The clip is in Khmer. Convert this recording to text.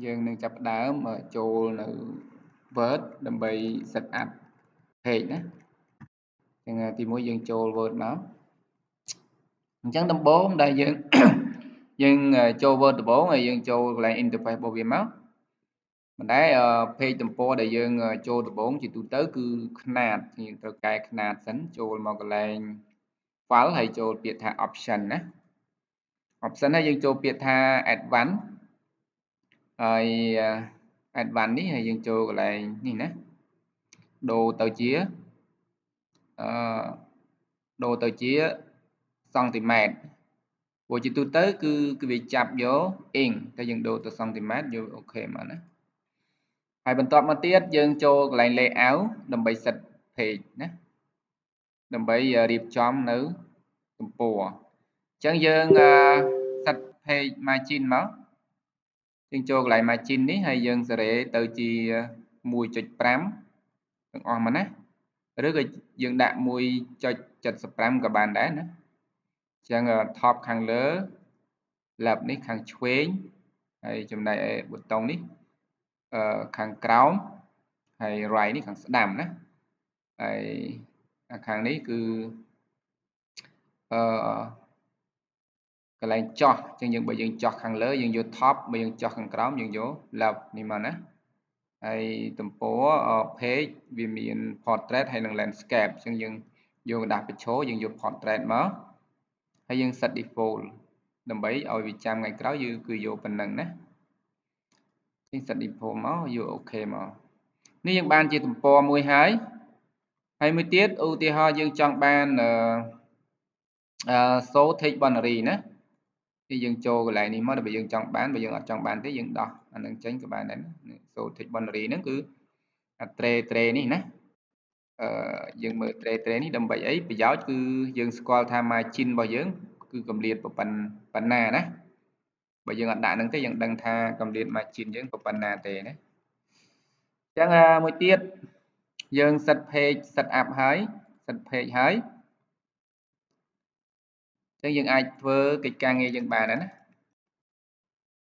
dươngនឹងចាប់ដើមចូលនៅ Word ដើម្បី set up page ណាចឹងទីមួយយើងចូល Word មកអញ្ចឹងដំបូងដែលយើង យើងចូល Word ដំបូងហើយយើងចូលកន្លែង interface របស់វាមកមិនដែរpage ទំព័រដែលយើងចូលដំបូងជាទូទៅគឺຂະຫນາດយើងត្រូវកែຂະຫນາດសិនចូលមកកន្លែង file ហើយចូលពាក្យថា option ណា option ហើយយើងចូលពាក្យថា advanced ហើយ advanced នេះហើយយើងចូលកន្លែងនេះណាដូរទៅជាដូរទៅជាសង់ទីម៉ែត្រព្រោះជាទូទៅគឺវាចាប់យក inch តែយើងដូរទៅសង់ទីម៉ែត្រយកអូខេមកណាហើយបន្ទាប់មកទៀតយើងចូលកន្លែង layout ដើម្បី set page ណាដើម្បីរៀបចំនៅទំព័រអញ្ចឹងយើង set page margin មកយើងចូលកន្លែង margin នេះហើយយើងសេរីទៅជា 1.5 ទាំងអស់មកណាឬក៏យើងដាក់ 1.75 ក៏បានដែរណាអញ្ចឹង top ខាងលើ left នេះខាងឆ្វេងហើយចំណែកឯប៊ូតុងនេះខាងក្រោមហើយ right នេះខាងស្ដាំណាហើយខាងនេះគឺកន្លែងចោះអញ្ចឹងយើងបើយើងចោះខាងលើយើងយក top បើយើងចោះខាងក្រោមយើងយក left នេះមកណាហើយទំព័រ page វាមាន portrait ហើយនិង landscape អញ្ចឹងយើងយកกระดาษបញ្ឈរយើងយក portrait មកហើយយើង set default ដើម្បីឲ្យវាចាំថ្ងៃក្រោយគឺយកប៉ុណ្ណឹងណាយើង set default មកយកអូខេមកនេះយើងបានជាទំព័រមួយហើយមួយទៀតឧទាហរណ៍យើងចង់បានshow text binary ណាthì យើងចូលកន្លែងនេះមកដើម្បីយើងចង់បានបើយើងអត់ចង់បានទេយើងដោះអានឹងចេញក៏បានដែរណា show text binary ហ្នឹងគឺអា tray នេះណាយើងមើល tray នេះដើម្បីអីប្រយោជន៍គឺយើងស្គាល់ថា margin របស់យើងគឺកម្រិតប៉ុណ្ណាណាបើយើងអត់ដាក់ហ្នឹងទេយើងដឹងថាកម្រិត margin យើងប៉ុណ្ណាទេណាអញ្ចឹងមួយទៀតយើង set page set up ហើយ set page ហើយអញ្ចឹងយើងអាចធ្វើកិច្ចការងារយើងបានហើយណា